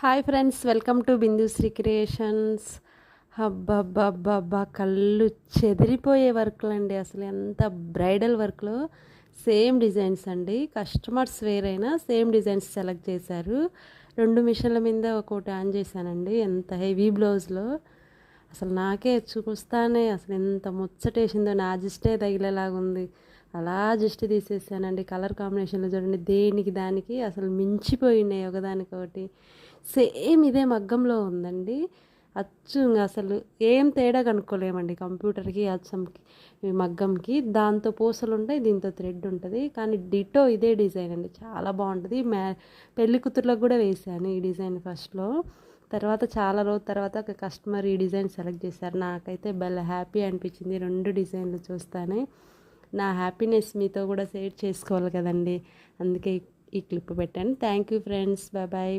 Hi friends, welcome to Bindusri creations. అబ్బబ్బబ్బబ్బా, కళ్ళు చెదిరిపోయే వర్క్లు అండి. అసలు ఎంత బ్రైడల్ వర్క్లో సేమ్ డిజైన్స్ అండి. కస్టమర్స్ వేరైనా సేమ్ డిజైన్స్ సెలెక్ట్ చేశారు. 2 మిషన్ల మీద ఒకటి ఆన్ చేశానండి. ఎంత హెవీ బ్లౌజ్లో అసలు నాకే చూస్తానే అసలు ఎంత ముచ్చటేసిందో, నా జిస్టే తగిలేలాగుంది. అలా జిస్ట్ తీసేసానండి. కలర్ కాంబినేషన్లో చూడండి, దేనికి దానికి అసలు మించిపోయినాయి ఒకదానికొకటి. సేమ్ ఇదే మగ్గంలో ఉందండి. అచ్చు అసలు ఏం తేడా కనుక్కోలేమండి కంప్యూటర్కి అచ్చంకి మగ్గంకి. దాంతో పూసలు ఉంటాయి, దీంతో థ్రెడ్ ఉంటుంది, కానీ డిటో ఇదే డిజైన్ అండి. చాలా బాగుంటుంది. పెళ్లి కూతుర్లకు కూడా వేసాను ఈ డిజైన్ ఫస్ట్లో. తర్వాత చాలా రోజుల తర్వాత ఒక కస్టమర్ ఈ డిజైన్ సెలెక్ట్ చేశారు. నాకైతే భలే హ్యాపీ అనిపించింది 2 డిజైన్లు చూస్తానే. నా హ్యాపీనెస్ మీతో కూడా షేర్ చేసుకోవాలి కదండి, అందుకే ఈ క్లిప్ పెట్టాను. Thank you friends, bye bye.